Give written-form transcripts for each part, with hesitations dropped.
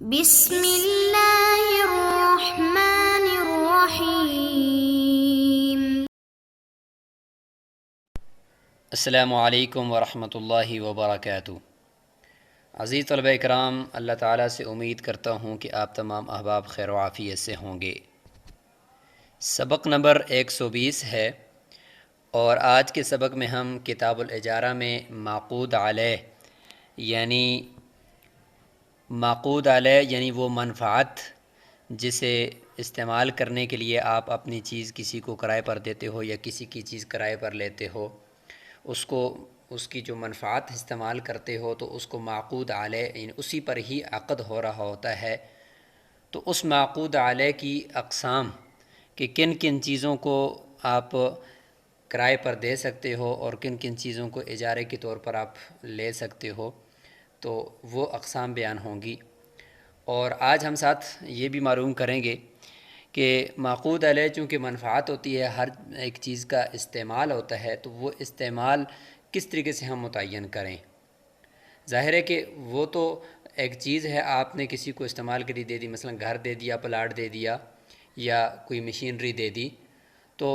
بسم اللہ الرحمن الرحیم۔ السلام علیکم ورحمۃ اللہ وبرکاتہ۔ عزیز طلبہ اکرام، اللہ تعالیٰ سے امید کرتا ہوں کہ آپ تمام احباب خیر و عافیت سے ہوں گے۔ سبق نمبر 120 ہے، اور آج کے سبق میں ہم کتاب الاجارہ میں معقود علیہ یعنی وہ منفعت جسے استعمال کرنے کے لیے آپ اپنی چیز کسی کو کرائے پر دیتے ہو یا کسی کی چیز کرائے پر لیتے ہو، اس کی جو منفعت استعمال کرتے ہو تو اس کو معقود علیہ یعنی اسی پر ہی عقد ہو رہا ہوتا ہے۔ تو اس معقود علیہ کی اقسام کہ کن کن چیزوں کو آپ کرائے پر دے سکتے ہو اور کن کن چیزوں کو اجارے کے طور پر آپ لے سکتے ہو، تو وہ اقسام بیان ہوں گی۔ اور آج ہم ساتھ یہ بھی معلوم کریں گے کہ معقود علیہ چونکہ منفعت ہوتی ہے، ہر ایک چیز کا استعمال ہوتا ہے، تو وہ استعمال کس طریقے سے ہم متعین کریں۔ ظاہر ہے کہ وہ تو ایک چیز ہے، آپ نے کسی کو استعمال کے لیے دے دی، مثلا گھر دے دیا، پلاٹ دے دیا یا کوئی مشینری دے دی، تو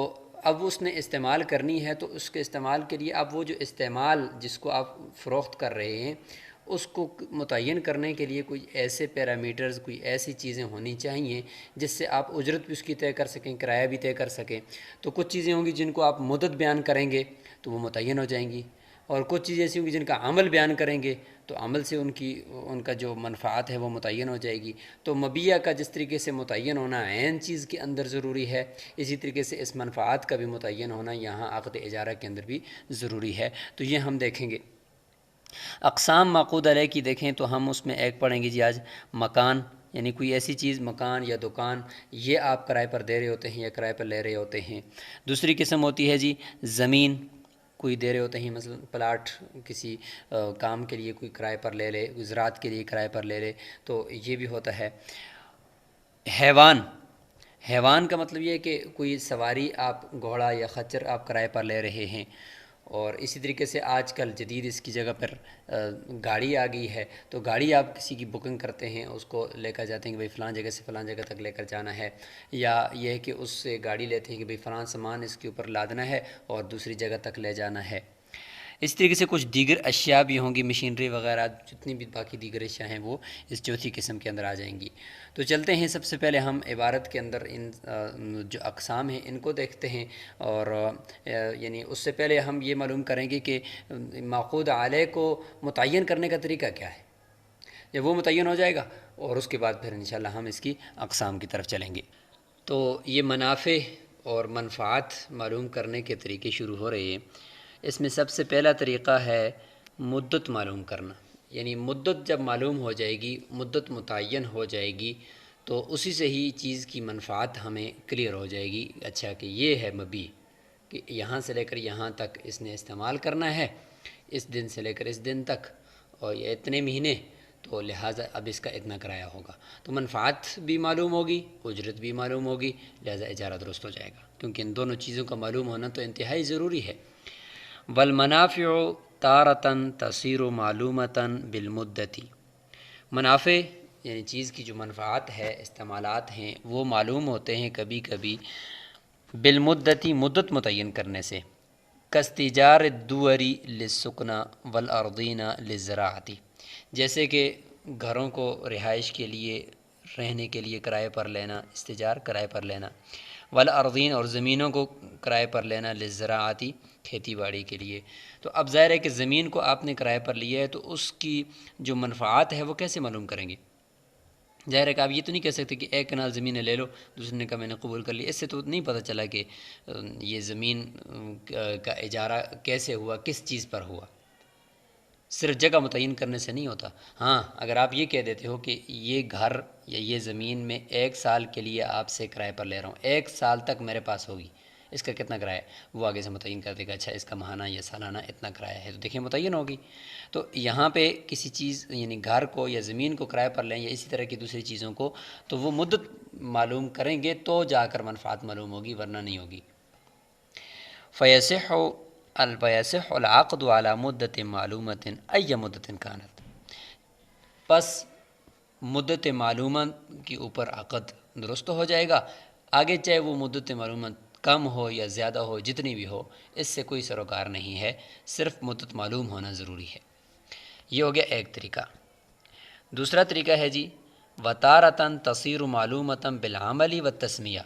اب اس نے استعمال کرنی ہے، تو اس کے استعمال کے لیے اب وہ جو استعمال جس کو آپ فروخت کر رہے ہیں اس کو متعین کرنے کے لیے کوئی ایسے پیرامیٹرز، کوئی ایسی چیزیں ہونی چاہیے جس سے آپ اجرت بھی اس کی طے کر سکیں، کرایہ بھی طے کر سکیں۔ تو کچھ چیزیں ہوں گی جن کو آپ مدت بیان کریں گے تو وہ متعین ہو جائیں گی، اور کچھ چیزیں ایسی ہوں گی جن کا عمل بیان کریں گے تو عمل سے ان کا جو منفعت ہے وہ متعین ہو جائے گی۔ تو مبیع کا جس طریقے سے متعین ہونا عین چیز کے اندر ضروری ہے، اسی طریقے سے اس منفعت کا بھی متعین ہونا یہاں عقد اجارہ کے اندر بھی ضروری ہے۔ تو یہ ہم دیکھیں گے۔ اقسام معقود علیہ کی دیکھیں تو ہم اس میں ایک پڑھیں گے جی آج مکان، یعنی کوئی ایسی چیز، مکان یا دکان، یہ آپ کرائے پر دے رہے ہوتے ہیں یا کرائے پر لے رہے ہوتے ہیں۔ دوسری قسم ہوتی ہے جی زمین، کوئی دے رہے ہوتے ہیں، مثلا پلاٹ کسی کام کے لیے کوئی کرائے پر لے لے، زراعت کے لیے کرائے پر لے لے، تو یہ بھی ہوتا ہے۔ حیوان کا مطلب یہ ہے کہ کوئی سواری، آپ گھوڑا یا خچر آپ کرائے پر لے رہے ہیں۔ اور اسی طریقے سے آج کل جدید اس کی جگہ پر گاڑی آ گئی ہے، تو گاڑی آپ کسی کی بکنگ کرتے ہیں، اس کو لے کر جاتے ہیں کہ بھئی فلاں جگہ سے فلاں جگہ تک لے کر جانا ہے، یا یہ ہے کہ اس سے گاڑی لیتے ہیں کہ بھئی فلاں سامان اس کے اوپر لادنا ہے اور دوسری جگہ تک لے جانا ہے۔ اس طریقے سے کچھ دیگر اشیاء بھی ہوں گی، مشینری وغیرہ، جتنی بھی باقی دیگر اشیاء ہیں وہ اس چوتھی قسم کے اندر آ جائیں گی۔ تو چلتے ہیں، سب سے پہلے ہم عبارت کے اندر ان جو اقسام ہیں ان کو دیکھتے ہیں، اور یعنی اس سے پہلے ہم یہ معلوم کریں گے کہ معقود علیہ کو متعین کرنے کا طریقہ کیا ہے۔ جب وہ متعین ہو جائے گا اور اس کے بعد پھر انشاءاللہ ہم اس کی اقسام کی طرف چلیں گے۔ تو یہ منافع اور منفعت معلوم کرنے کے طریقے شروع ہو رہے ہیں۔ اس میں سب سے پہلا طریقہ ہے مدت معلوم کرنا، یعنی مدت جب معلوم ہو جائے گی، مدت متعین ہو جائے گی، تو اسی سے ہی چیز کی منفعت ہمیں کلیئر ہو جائے گی۔ اچھا کہ یہ ہے مبیع، کہ یہاں سے لے کر یہاں تک اس نے استعمال کرنا ہے، اس دن سے لے کر اس دن تک، اور یہ اتنے مہینے، تو لہٰذا اب اس کا اتنا کرایہ ہوگا۔ تو منفعت بھی معلوم ہوگی، اجرت بھی معلوم ہوگی، لہٰذا اجارہ درست ہو جائے گا، کیونکہ ان دونوں چیزوں کا معلوم ہونا تو انتہائی ضروری ہے۔ والمنافع تارةً تصیر معلومةً بالمدت، منافع یعنی چیز کی جو منفعت ہے، استعمالات ہیں، وہ معلوم ہوتے ہیں کبھی کبھی بالمدتی، مدت متعین کرنے سے۔ کاستیجار الدور للسکن والارضین للزراعۃ، جیسے کہ گھروں کو رہائش کے لیے، رہنے کے لیے کرائے پر لینا، استیجار کرائے پر لینا، والارضین اور زمینوں کو کرائے پر لینا، للزراعۃ کھیتی باڑی کے لیے۔ تو اب ظاہر ہے کہ زمین کو آپ نے کرائے پر لیا ہے، تو اس کی جو منفعات ہے وہ کیسے معلوم کریں گے؟ ظاہر ہے کہ آپ یہ تو نہیں کہہ سکتے کہ ایک کنال زمین لے لو، دوسرے نے کہا میں نے قبول کر لی، اس سے تو نہیں پتہ چلا کہ یہ زمین کا اجارہ کیسے ہوا، کس چیز پر ہوا۔ صرف جگہ متعین کرنے سے نہیں ہوتا۔ ہاں، اگر آپ یہ کہہ دیتے ہو کہ یہ گھر یا یہ زمین میں 1 سال کے لیے آپ سے کرائے پر لے رہا ہوں، 1 سال تک میرے پاس ہوگی، اس کا کتنا کرایہ ہے وہ آگے سے متعین کر دے گا، اچھا اس کا ماہانہ یا سالانہ اتنا کرایہ ہے، تو دیکھیں متعین ہوگی۔ تو یہاں پہ کسی چیز یعنی گھر کو یا زمین کو کرایہ پر لیں یا اسی طرح کی دوسری چیزوں کو، تو وہ مدت معلوم کریں گے تو جا کر منفعت معلوم ہوگی، ورنہ نہیں ہوگی۔ فیصح العقد على مدت معلومۃ ای مدت کانت، پس مدت معلومہ کے اوپر عقد درست ہو جائے گا، آگے چاہے وہ مدت معلومہ کم ہو یا زیادہ ہو، جتنی بھی ہو، اس سے کوئی سروکار نہیں ہے، صرف مدت معلوم ہونا ضروری ہے۔ یہ ہو گیا ایک طریقہ۔ دوسرا طریقہ ہے جی وتارتاً تصیر معلومتاً بالعمل والتسمیہ،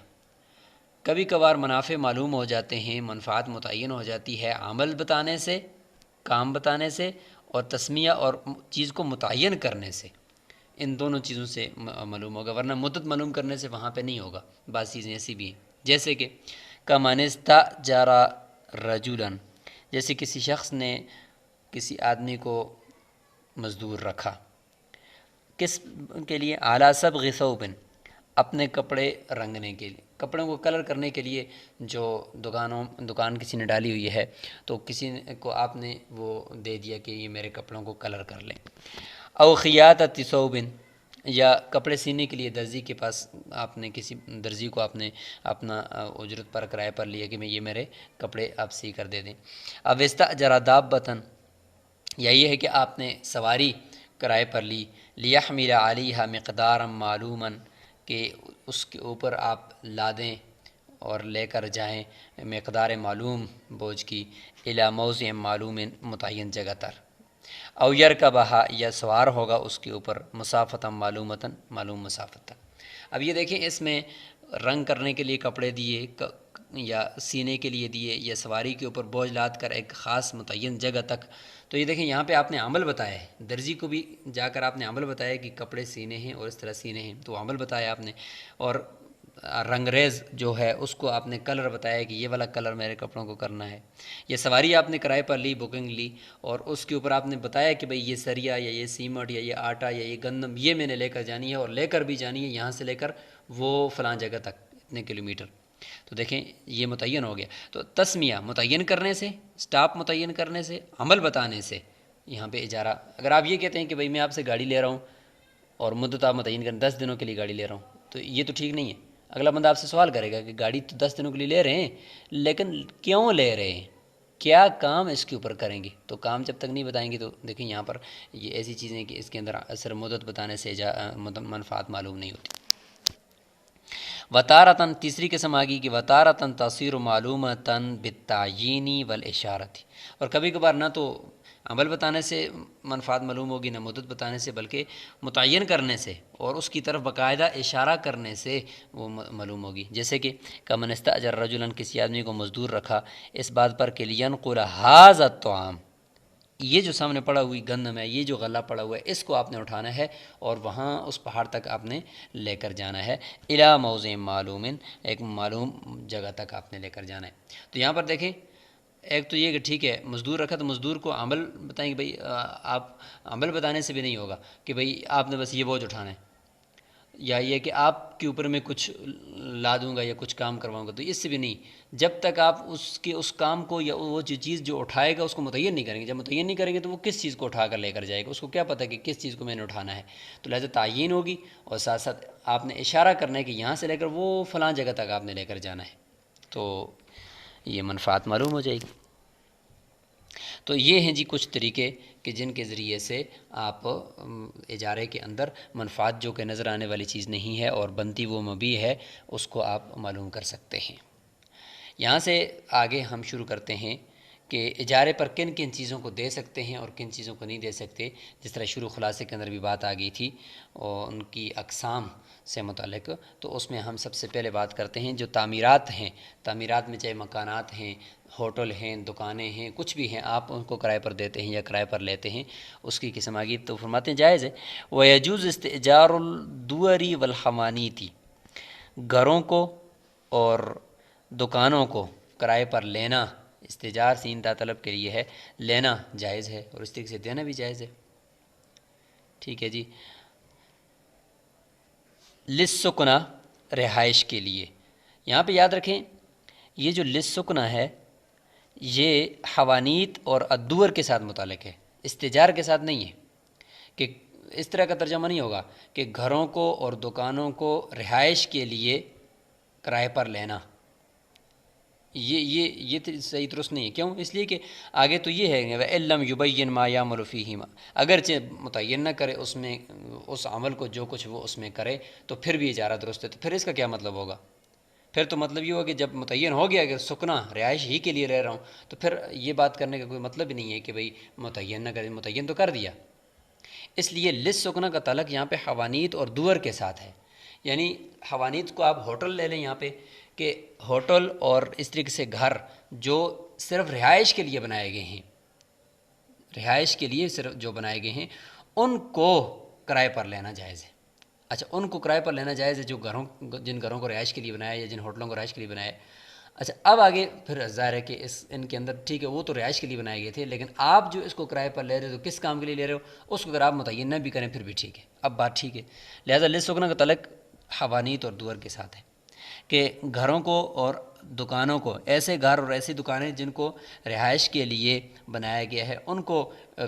کبھی کبھار منافع معلوم ہو جاتے ہیں، منفعت متعین ہو جاتی ہے عمل بتانے سے، کام بتانے سے، اور تسمیہ اور چیز کو متعین کرنے سے، ان دونوں چیزوں سے معلوم ہوگا، ورنہ مدت معلوم کرنے سے وہاں پہ نہیں ہوگا۔ بعض چیزیں ایسی بھی ہیں جیسے کہ کمن استاجر رجلا، جیسے کسی شخص نے کسی آدمی کو مزدور رکھا، کس کے لیے؟ اعلیٰ صبغ ثوب، اپنے کپڑے رنگنے کے لیے، کپڑوں کو کلر کرنے کے لیے، جو دکان کسی نے ڈالی ہوئی ہے تو کسی کو آپ نے وہ دے دیا کہ یہ میرے کپڑوں کو کلر کر لیں۔ او خیاطۃ ثوب، یا کپڑے سینے کے لیے درزی کے پاس آپ نے کسی درزی کو آپ نے اپنا اجرت پر کرائے پر لیا کہ میں یہ میرے کپڑے آپ سی کر دے دیں۔ اب استاجر دابۃ، یا یہ ہے کہ آپ نے سواری کرائے پر لی، لیحمل علیہا مقدارا معلوما، کہ اس کے اوپر آپ لادیں اور لے کر جائیں مقدار معلوم بوجھ کی، الی موضع معلوم، متعین جگہ تر۔ او یرکبہا، یا سوار ہوگا اس کے اوپر، مسافتاً معلومتاً، معلوم مسافت تک۔ اب یہ دیکھیں اس میں رنگ کرنے کے لیے کپڑے دیے یا سینے کے لیے دیے، یا سواری کے اوپر بوجھ لاد کر ایک خاص متعین جگہ تک، تو یہ دیکھیں یہاں پہ آپ نے عمل بتایا ہے، درزی کو بھی جا کر آپ نے عمل بتایا کہ کپڑے سینے ہیں اور اس طرح سینے ہیں، تو عمل بتایا آپ نے، اور رنگریز جو ہے اس کو آپ نے کلر بتایا کہ یہ والا کلر میرے کپڑوں کو کرنا ہے۔ یہ سواری آپ نے کرائے پر لی، بکنگ لی، اور اس کے اوپر آپ نے بتایا کہ بھئی یہ سریا یا یہ سیمٹ یا یہ آٹا یا یہ گندم یہ میں نے لے کر جانی ہے، اور لے کر بھی جانی ہے یہاں سے لے کر وہ فلاں جگہ تک اتنے کلومیٹر۔ تو دیکھیں یہ متعین ہو گیا۔ تو تسمیہ متعین کرنے سے، سٹاپ متعین کرنے سے، عمل بتانے سے، یہاں پہ اجارہ۔ اگر آپ یہ کہتے ہیں کہ بھئی میں آپ سے گاڑی لے رہا ہوں اور مدت آپ متعین کریں، 10 دنوں کے لیے گاڑی لے رہا ہوں، تو یہ تو ٹھیک نہیں ہے۔ اگلا بندہ آپ سے سوال کرے گا کہ گاڑی تو 10 دنوں کے لیے لے رہے ہیں، لیکن کیوں لے رہے ہیں، کیا کام اس کے اوپر کریں گے؟ تو کام جب تک نہیں بتائیں گے تو دیکھیں یہاں پر یہ ایسی چیزیں کہ اس کے اندر اثر مدت بتانے سے منفعت معلوم نہیں ہوتی۔ وتارتاً، تیسری قسم آگی کہ وتارتاً تصیر معلومتاً بالتعیین والاشارۃ، اور کبھی کبھار نہ تو عمل بتانے سے منفعت معلوم ہوگی، نہ مدت بتانے سے، بلکہ متعین کرنے سے اور اس کی طرف باقاعدہ اشارہ کرنے سے وہ معلوم ہوگی۔ جیسے کہ کمن استاجر رجلا، کسی آدمی کو مزدور رکھا اس بات پر کہ لینقل ھذا الطعام، یہ جو سامنے پڑا ہوئی گندم ہے، یہ جو غلہ پڑا ہوا ہے، اس کو آپ نے اٹھانا ہے اور وہاں اس پہاڑ تک آپ نے لے کر جانا ہے، الی موضع معلوم، ایک معلوم جگہ تک آپ نے لے کر جانا ہے۔ تو یہاں پر دیکھیں ایک تو یہ کہ ٹھیک ہے مزدور رکھا تو مزدور کو عمل بتائیں کہ بھئی آپ عمل بتانے سے بھی نہیں ہوگا کہ بھئی آپ نے بس یہ بوجھ اٹھانا ہے، یا یہ کہ آپ کے اوپر میں کچھ لا دوں گا یا کچھ کام کرواؤں گا، تو اس سے بھی نہیں، جب تک آپ اس کام کو یا وہ چیز جو اٹھائے گا اس کو متعین نہیں کریں گے۔ جب متعین نہیں کریں گے تو وہ کس چیز کو اٹھا کر لے کر جائے گا، اس کو کیا پتہ کہ کس چیز کو میں نے اٹھانا ہے۔ تو لہٰذا تعیین ہوگی، اور ساتھ ساتھ آپ نے اشارہ کرنا ہے کہ یہاں سے لے کر وہ فلاں جگہ تک آپ نے لے کر جانا ہے، تو یہ منفعت معلوم ہو جائے گی۔ تو یہ ہیں جی کچھ طریقے کہ جن کے ذریعے سے آپ اجارے کے اندر منفعت جو کہ نظر آنے والی چیز نہیں ہے اور بنتی وہ مبیع ہے، اس کو آپ معلوم کر سکتے ہیں۔ یہاں سے آگے ہم شروع کرتے ہیں کہ اجارے پر کن کن چیزوں کو دے سکتے ہیں اور کن چیزوں کو نہیں دے سکتے۔ جس طرح شروع خلاصے کے اندر بھی بات آ گئی تھی اور ان کی اقسام سے متعلق، تو اس میں ہم سب سے پہلے بات کرتے ہیں جو تعمیرات ہیں۔ تعمیرات میں چاہے مکانات ہیں، ہوٹل ہیں، دکانیں ہیں، کچھ بھی ہیں، آپ ان کو کرائے پر دیتے ہیں یا کرائے پر لیتے ہیں، اس کی قسم آگی تو فرماتے ہیں جائز ہے۔ وَيَجُوزُ اسْتِئْجَارُ الدُّوَرِ وَالْحَوَانِيتِ، گھروں کو اور دکانوں کو کرائے پر لینا، استئجار سین تا طلب کے لیے ہے، لینا جائز ہے اور اس طریقے سے دینا بھی جائز ہے۔ ٹھیک ہے جی۔ لِلسُّکْنَى، رہائش کے لیے، یہاں پہ یاد رکھیں یہ جو لِلسُّکْنَى ہے یہ حوانیت اور الدور کے ساتھ متعلق ہے، استئجار کے ساتھ نہیں ہے، کہ اس طرح کا ترجمہ نہیں ہوگا کہ گھروں کو اور دکانوں کو رہائش کے لیے کرائے پر لینا، یہ صحیح درست نہیں ہے. کیوں؟ اس لیے کہ آگے تو یہ ہے وَإِلَّمْ يُبَيِّنْ مَا يَعْمَلُ فِيهِمَا، اگرچہ متعین نہ کرے اس میں اس عمل کو جو کچھ وہ اس میں کرے تو پھر بھی اجارہ درست ہے. تو پھر اس کا کیا مطلب ہوگا؟ پھر تو مطلب یہ ہوگا کہ جب متعین ہو گیا کہ سکنا رہائش ہی کے لیے رہ رہا ہوں تو پھر یہ بات کرنے کا کوئی مطلب ہی نہیں ہے کہ بھئی متعین نہ کرے. متعین تو کر دیا. اس لیے لس سکنا کا تعلق یہاں پہ حوانیت اور دور کے ساتھ ہے. یعنی حوانیت کو آپ ہوٹل لے لیں یہاں پہ کہ ہوٹل اور اس طریقے سے گھر جو صرف رہائش کے لیے بنائے گئے ہیں، رہائش کے لیے صرف جو بنائے گئے ہیں ان کو کرائے پر لینا جائز ہے. اچھا، ان کو کرائے پر لینا جائز ہے جو جن گھروں کو رہائش کے لیے بنایا یا جن ہوٹلوں کو رہائش کے لیے بنایا. اچھا، اب آگے پھر ظاہر ہے کہ ان کے اندر ٹھیک ہے وہ تو رہائش کے لیے بنائے گئے تھے، لیکن آپ جو اس کو کرائے پر لے رہے ہو تو کس کام کے لیے لے رہے ہو اس کو اگر آپ متعین نہ بھی کریں پھر بھی ٹھیک ہے. اب بات ٹھیک ہے. لہٰذا لس سکنا کا تعلق حوانیت اور دور کے ساتھ ہے کہ گھروں کو اور دکانوں کو، ایسے گھر اور ایسی دکانیں جن کو رہائش کے لیے بنایا گیا ہے ان کو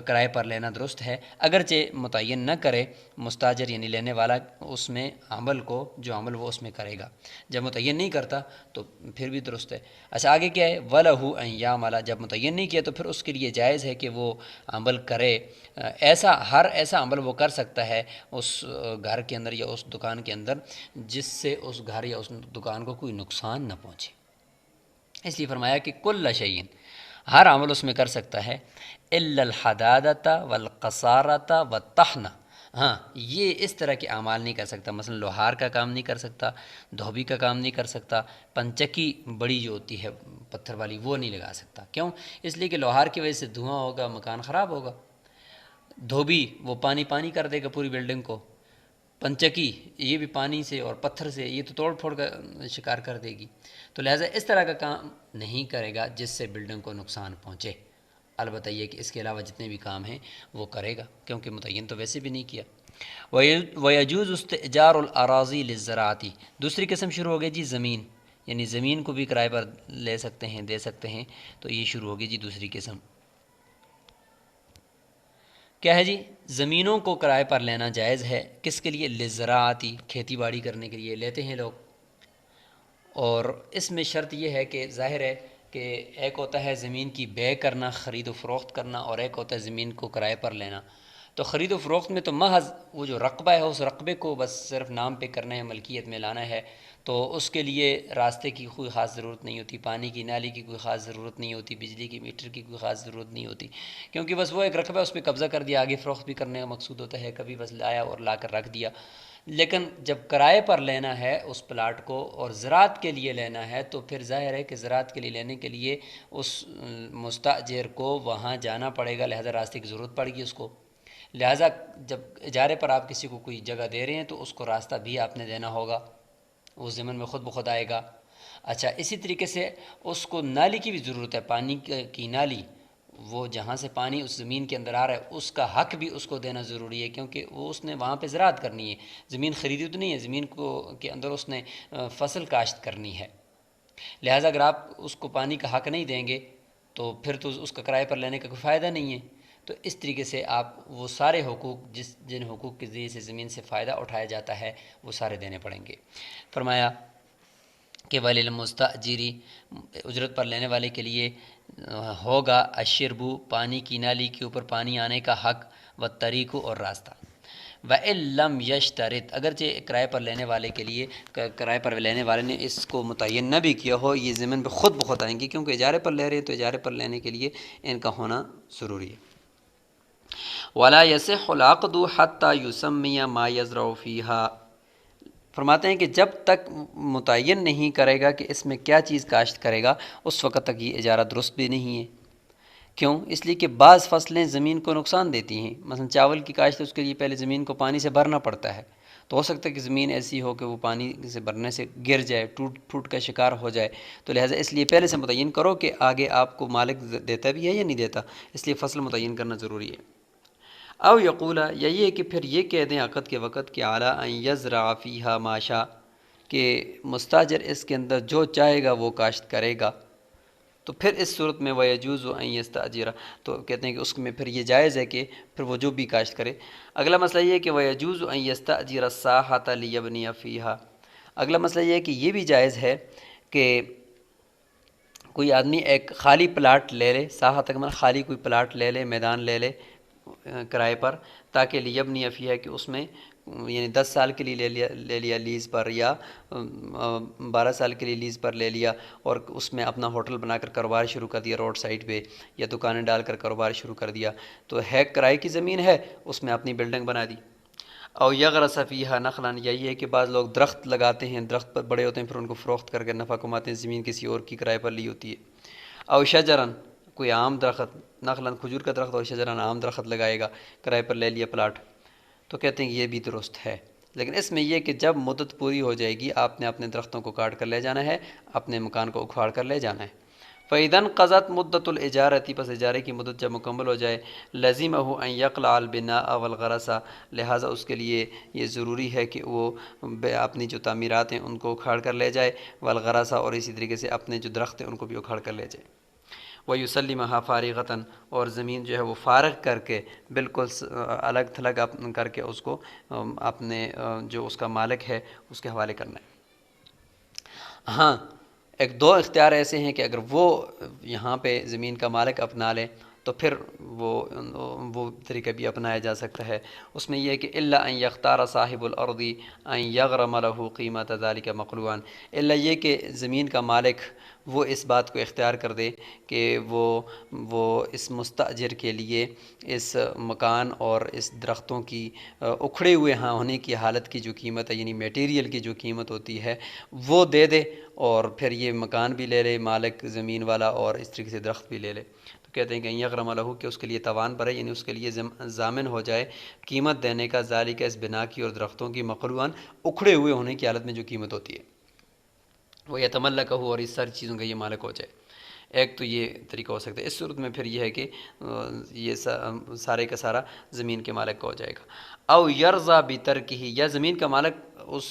کرائے پر لینا درست ہے، اگرچہ متعین نہ کرے مستاجر یعنی لینے والا اس میں عمل کو، جو عمل وہ اس میں کرے گا. جب متعین نہیں کرتا تو پھر بھی درست ہے. اچھا، آگے کیا ہے؟ وَلَهُ أَن يَعْمَلَ، جب متعین نہیں کیا تو پھر اس کے لیے جائز ہے کہ وہ عمل کرے. ہر ایسا عمل وہ کر سکتا ہے اس گھر کے اندر یا اس دکان کے اندر جس سے اس گھر یا اس دکان کو کوئی نقصان نہ پہنچے. اس لیے فرمایا کہ کل شیء، ہر عمل اس میں کر سکتا ہے الا الحدادۃ والقصارۃ والطحن. ہاں، یہ اس طرح کے اعمال نہیں کر سکتا، مثلا لوہار کا کام نہیں کر سکتا، دھوبی کا کام نہیں کر سکتا، پنچکی بڑی جو ہوتی ہے پتھر والی وہ نہیں لگا سکتا. کیوں؟ اس لیے کہ لوہار کی وجہ سے دھواں ہوگا، مکان خراب ہوگا. دھوبی وہ پانی کر دے گا پوری بلڈنگ کو. پنچکی یہ بھی پانی سے اور پتھر سے یہ تو توڑ پھوڑ کا شکار کر دے گی. تو لہٰذا اس طرح کا کام نہیں کرے گا جس سے بلڈنگ کو نقصان پہنچے. البتہ یہ کہ اس کے علاوہ جتنے بھی کام ہیں وہ کرے گا کیونکہ متعین تو ویسے بھی نہیں کیا. وَيَجُوزُ اسْتِئْجَارُ الْأَرَاضِي لِلزَّرَاعَةِ، دوسری قسم شروع ہو گئی جی زمین، یعنی زمین کو بھی کرائے پر لے سکتے ہیں، دے سکتے ہیں. تو یہ شروع ہوگی جی دوسری قسم. کیا ہے جی؟ زمینوں کو کرائے پر لینا جائز ہے. کس کے لیے؟ لِلزَّرَاعَةِ، کھیتی باڑی کرنے کے لیے لیتے ہیں لوگ. اور اس میں شرط یہ ہے کہ ظاہر ہے کہ ایک ہوتا ہے زمین کی بے کرنا، خرید و فروخت کرنا، اور ایک ہوتا ہے زمین کو کرائے پر لینا. تو خرید و فروخت میں تو محض وہ جو رقبہ ہے اس رقبے کو بس صرف نام پہ کرنا ہے، ملکیت میں لانا ہے. تو اس کے لیے راستے کی کوئی خاص ضرورت نہیں ہوتی، پانی کی نالی کی کوئی خاص ضرورت نہیں ہوتی، بجلی کی میٹر کی کوئی خاص ضرورت نہیں ہوتی، کیونکہ بس وہ ایک رقبہ اس پہ قبضہ کر دیا. آگے فروخت بھی کرنے کا مقصود ہوتا ہے، کبھی بس لایا اور لا کر رکھ دیا. لیکن جب کرائے پر لینا ہے اس پلاٹ کو اور زراعت کے لیے لینا ہے تو پھر ظاہر ہے کہ زراعت کے لیے لینے کے لیے اس مستاجر کو وہاں جانا پڑے گا، لہذا راستے کی ضرورت پڑے گی اس کو. لہٰذا جب اجارے پر آپ کسی کو کوئی جگہ دے رہے ہیں تو اس کو راستہ بھی آپ نے دینا ہوگا، وہ ضمن میں خود بخود آئے گا. اچھا، اسی طریقے سے اس کو نالی کی بھی ضرورت ہے، پانی کی نالی، وہ جہاں سے پانی اس زمین کے اندر آ رہا ہے اس کا حق بھی اس کو دینا ضروری ہے، کیونکہ وہ اس نے وہاں پہ زراعت کرنی ہے. زمین خریدی تو نہیں ہے، زمین کو کے اندر اس نے فصل کاشت کرنی ہے. لہٰذا اگر آپ اس کو پانی کا حق نہیں دیں گے تو پھر تو اس کا کرائے پر لینے کا کوئی فائدہ نہیں ہے. تو اس طریقے سے آپ وہ سارے حقوق جن حقوق کے ذریعے سے زمین سے فائدہ اٹھایا جاتا ہے وہ سارے دینے پڑیں گے. فرمایا کہ وَلِلْمُسْتَأْجِرِ، اجرت پر لینے والے کے لیے ہوگا الشربو، پانی کی نالی کے اوپر پانی آنے کا حق، والطریق، اور راستہ. وَإِن لَّمْ يَشْتَرِطْ، اگرچہ کرائے پر لینے والے کے لیے کرائے پر لینے والے نے اس کو متعین نہ بھی کیا ہو، یہ ضمن پہ خود بخود آئیں گے کیونکہ اجارے پر لے رہے ہیں تو اجارے پر لینے کے لیے ان کا ہونا ضروری ہے. وَلَا يَصِحُّ الْعَقْدُ حَتَّى يُسَمِّيَ مَا يَزْرَعُ فِيهَا، فرماتے ہیں کہ جب تک متعین نہیں کرے گا کہ اس میں کیا چیز کاشت کرے گا اس وقت تک یہ اجارہ درست بھی نہیں ہے. کیوں؟ اس لیے کہ بعض فصلیں زمین کو نقصان دیتی ہیں. مثلا چاول کی کاشت، اس کے لیے پہلے زمین کو پانی سے بھرنا پڑتا ہے. تو ہو سکتا ہے کہ زمین ایسی ہو کہ وہ پانی سے بھرنے سے گر جائے، ٹوٹ پھوٹ کا شکار ہو جائے. تو لہٰذا اس لیے پہلے سے متعین کرو کہ آگے آپ کو مالک دیتا بھی ہے یا نہیں دیتا، اس لیے فصل متعین کرنا ضروری ہے. او یقولا، یا یہ کہ پھر یہ کہہ دیں عقد کے وقت کہ اعلیٰ ان یزرع فیہا ما شاء، کہ مستاجر اس کے اندر جو چاہے گا وہ کاشت کرے گا. تو پھر اس صورت میں وَيَجُوزُ أَن يَسْتَأْجِرَ، تو کہتے ہیں کہ اس میں پھر یہ جائز ہے کہ پھر وہ جو بھی کاشت کرے. اگلا مسئلہ یہ ہے کہ وَيَجُوزُ أَن يَسْتَأْجِرَ السَّاحَةَ لِيَبْنِيَ فِيهَا، اگلا مسئلہ یہ ہے کہ یہ بھی جائز ہے کہ کوئی آدمی ایک خالی پلاٹ لے لے، ساحہ تک میں خالی کوئی پلاٹ لے لے، میدان لے لے کرائے پر، تاکہ لیبنی فیہا کہ اس میں یعنی 10 سال کے لیے لے لیا لیز پر، یا 12 سال کے لیے لیز پر لے لیا، اور اس میں اپنا ہوٹل بنا کر کاروبار شروع کر دیا روڈ سائڈ پہ، یا دکانیں ڈال کر کاروبار شروع کر دیا، تو ہے کرائے کی زمین ہے، اس میں اپنی بلڈنگ بنا دی۔ او یغرس فیہا نخلا، یہی ہے کہ بعض لوگ درخت لگاتے ہیں، درخت پر بڑے ہوتے ہیں، پھر ان کو فروخت کر کے نفع کماتے ہیں، زمین کسی اور کی کرائے پر لی ہوتی ہے۔ او شجرن، کوئی عام درخت، نخلا کھجور کا درخت، اور شجرن عام درخت لگائے گا، کرائے پر لے لیا پلاٹ، تو کہتے ہیں کہ یہ بھی درست ہے، لیکن اس میں یہ کہ جب مدت پوری ہو جائے گی آپ نے اپنے درختوں کو کاٹ کر لے جانا ہے، اپنے مکان کو اکھاڑ کر لے جانا ہے۔ فَإِذَا انْقَضَتْ مُدَّةُ الْإِجَارَةِ، پس اجارے کی مدت جب مکمل ہو جائے، لَزِمَهُ أَنْ يَقْلَعَ الْبِنَاءَ وَالْغَرَسَ، لہٰذا اس کے لیے یہ ضروری ہے کہ وہ اپنی جو تعمیرات ہیں ان کو اکھاڑ کر لے جائے، والغرسہ، اور اسی طریقے سے اپنے جو درخت ہیں ان کو بھی اکھاڑ کر لے جائے۔ وَيُسَلِّمَهَا فَارِغَةً، اور زمین جو ہے وہ فارغ کر کے، بالکل الگ تھلگ کر کے اس کو اپنے جو اس کا مالک ہے اس کے حوالے کرنا ہے۔ ہاں، ایک دو اختیار ایسے ہیں کہ اگر وہ یہاں پہ زمین کا مالک اپنا لے تو پھر وہ طریقہ بھی اپنایا جا سکتا ہے۔ اس میں یہ ہے کہ الا ان یختار صاحب الارض ان یغرم له قیمت ذلک مقلوعا، الا یہ کہ زمین کا مالک وہ اس بات کو اختیار کر دے کہ وہ اس مستاجر کے لیے اس مکان اور اس درختوں کی اکھڑے ہوئے ہاں ہونے کی حالت کی جو قیمت ہے، یعنی میٹیریل کی جو قیمت ہوتی ہے وہ دے دے، اور پھر یہ مکان بھی لے لے مالک زمین والا، اور اس طریقے سے درخت بھی لے لے، تو کہتے ہیں کہ یغرم لہو، کہ اس کے لیے توان برے، یعنی اس کے لیے ضامن ہو جائے قیمت دینے کا، ذالک اس بنا کی اور درختوں کی، مقلوعاً اکھڑے ہوئے ہونے کی حالت میں جو قیمت ہوتی ہے، وہ یتملکہ، اور اس ساری چیزوں کا یہ مالک ہو جائے۔ ایک تو یہ طریقہ ہو سکتا ہے۔ اس صورت میں پھر یہ ہے کہ یہ سارے کا سارا زمین کے مالک کا ہو جائے گا۔ او یرضا بترکہ، یا زمین کا مالک اس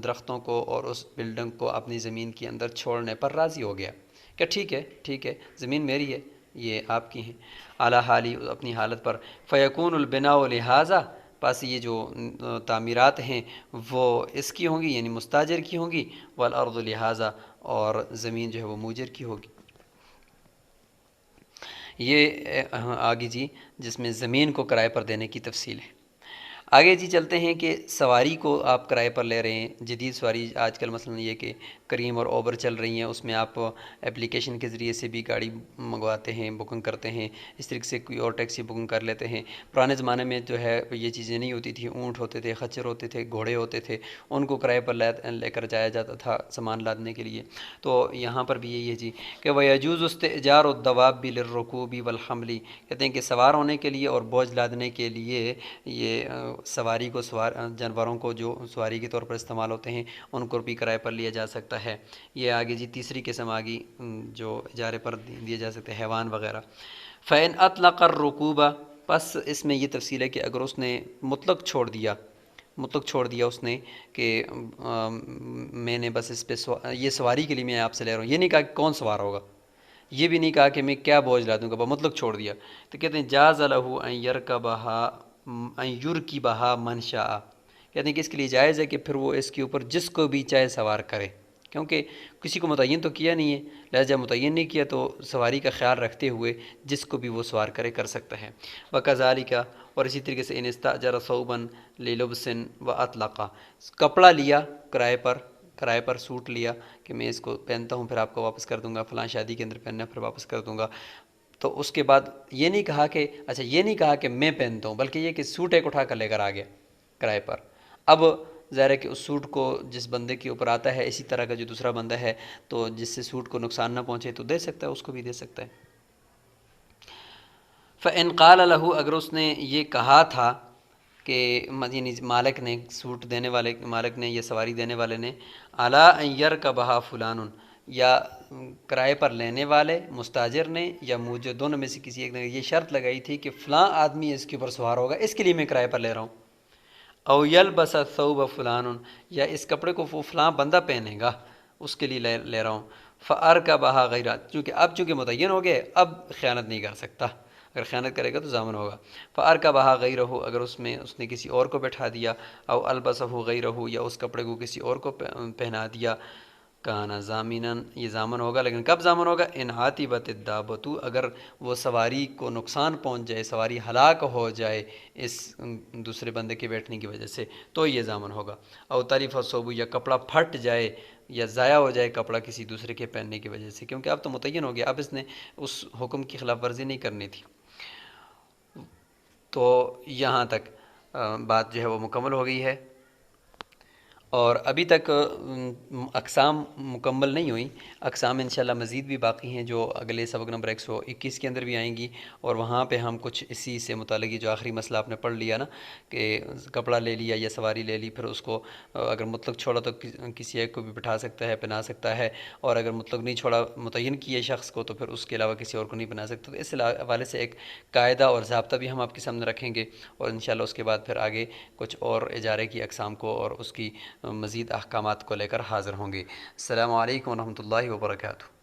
درختوں کو اور اس بلڈنگ کو اپنی زمین کے اندر چھوڑنے پر راضی ہو گیا کہ ٹھیک ہے زمین میری ہے، یہ آپ کی ہیں، اعلیٰ حالی، اپنی حالت پر، فیکون البناء لہٰذا، پس یہ جو تعمیرات ہیں وہ اس کی ہوں گی، یعنی مستاجر کی ہوں گی، والارض لہٰذا، اور زمین جو ہے وہ موجر کی ہوگی۔ یہ آگے جی جس میں زمین کو کرائے پر دینے کی تفصیل ہے۔ آگے جی چلتے ہیں کہ سواری کو آپ کرائے پر لے رہے ہیں، جدید سواری آج کل مثلا یہ کہ کریم اور اوبر چل رہی ہیں، اس میں آپ اپلیکیشن کے ذریعے سے بھی گاڑی منگواتے ہیں، بکنگ کرتے ہیں، اس طریقے سے کوئی اور ٹیکسی بکنگ کر لیتے ہیں۔ پرانے زمانے میں جو ہے یہ چیزیں نہیں ہوتی تھیں، اونٹ ہوتے تھے، خچر ہوتے تھے، گھوڑے ہوتے تھے، ان کو کرائے پر لے کر جایا جاتا تھا سامان لادنے کے لیے۔ تو یہاں پر بھی یہی ہے جی کہ وَيَجُوزُ اسْتِئْجَارُ الدَّوَابِّ لِلرُّكُوبِ وَالْحَمْلِ، کہتے ہیں کہ سوار ہونے کے لیے اور بوجھ لادنے کے لیے یہ سواری کو جانوروں کو جو سواری کے طور پر استعمال ہوتے ہیں ان کو بھی کرائے پر لیا جا سکتا ہے۔ یہ آگے جی تیسری قسم آگی جو اجارے پر دیے جا سکتے ہیں، حیوان وغیرہ۔ فَإِنْ أَطْلَقَ الرُّكُوبَ، پس اس میں یہ تفصیل ہے کہ اگر اس نے مطلق چھوڑ دیا اس نے کہ میں نے بس اس پہ یہ سواری کے لیے میں آپ سے لے رہا ہوں، یہ نہیں کہا کہ کون سوار ہوگا، یہ بھی نہیں کہا کہ میں کیا بوجھ لا دوں گا، مطلق چھوڑ دیا، تو کہتے ہیں جاز لہ ان یرکبھا من شاء، کہتے ہیں کہ اس کے لیے جائز ہے کہ پھر وہ اس کے اوپر جس کو بھی چاہے سوار کرے، کیونکہ کسی کو متعین تو کیا نہیں ہے، لہذا متعین نہیں کیا تو سواری کا خیال رکھتے ہوئے جس کو بھی وہ سوار کرے کر سکتا ہے۔ وَكَذَلِكَ، اور اسی طریقے سے ان اسْتَأْجَرَ ثَوْبًا لِلُبْسٍ وَأَطْلَقَ، کپڑا لیا کرائے پر سوٹ لیا کہ میں اس کو پہنتا ہوں پھر آپ کو واپس کر دوں گا، فلاں شادی کے اندر پہننا پھر واپس کر دوں گا، تو اس کے بعد یہ نہیں کہا کہ میں پہنتا ہوں، بلکہ یہ کہ سوٹ ایک اٹھا کر لے کر آ گیا کرائے پر۔ اب ظاہر ہے کہ اس سوٹ کو جس بندے کے اوپر آتا ہے اسی طرح کا جو دوسرا بندہ ہے تو جس سے سوٹ کو نقصان نہ پہنچے تو دے سکتا ہے، اس کو بھی دے سکتا ہے۔ فَإِنْ قَالَ لَهُ، اگر اس نے یہ کہا تھا کہ یعنی مالک نے، سوٹ دینے والے مالک نے یا سواری دینے والے نے، عَلَىٰ أَنْ يَرْكَبَهَا فُلَانٌ، یا کرائے پر لینے والے مستاجر نے یا مجھے دونوں میں سے کسی ایک نے یہ شرط لگائی تھی کہ فلاں آدمی اس کے اوپر سوار ہوگا، اس کے لیے میں کرائے پر لے رہا ہوں، او یلبس الثوب فلان، یا اس کپڑے کو وہ فلاں بندہ پہنے گا اس کے لیے لے رہا ہوں، فارکبھا غیرہ، چونکہ متعین ہو گئے اب خیانت نہیں کر سکتا، اگر خیانت کرے گا تو ضامن ہوگا۔ فارکبھا غیرہ، اگر اس نے کسی اور کو بٹھا دیا، او البسہ غیرہ، یا اس کپڑے کو کسی اور کو پہنا دیا، کانا ضامناً، یہ ضامن ہوگا، لیکن کب ضامن ہوگا؟ ان عاطبت الدابۃ، اگر وہ سواری کو نقصان پہنچ جائے، سواری ہلاک ہو جائے اس دوسرے بندے کے بیٹھنے کی وجہ سے، تو یہ ضامن ہوگا۔ او تلف الثوب، یا کپڑا پھٹ جائے یا ضائع ہو جائے کپڑا کسی دوسرے کے پہننے کی وجہ سے، کیونکہ اب تو متعین ہو گیا، اب اس نے اس حکم کی خلاف ورزی نہیں کرنی تھی۔ تو یہاں تک بات جو ہے وہ مکمل ہو گئی ہے، اور ابھی تک اقسام مکمل نہیں ہوئیں، اقسام انشاءاللہ مزید بھی باقی ہیں جو اگلے سبق نمبر 121 کے اندر بھی آئیں گی، اور وہاں پہ ہم کچھ اسی سے متعلق جو آخری مسئلہ آپ نے پڑھ لیا نا کہ کپڑا لے لیا یا سواری لے لی، پھر اس کو اگر مطلق چھوڑا تو کسی ایک کو بھی بٹھا سکتا ہے، پہنا سکتا ہے، اور اگر مطلق نہیں چھوڑا متعین کیے شخص کو تو پھر اس کے علاوہ کسی اور کو نہیں بنا سکتا۔ تو اس حوالے سے ایک قاعدہ اور ضابطہ بھی ہم آپ کے سامنے رکھیں گے، اور انشاءاللہ اس کے بعد پھر آگے کچھ اور اجارے کی اقسام کو اور اس کی مزید احکامات کو لے کر حاضر ہوں گے۔ السلام علیکم ورحمۃ اللہ وبرکاتہ۔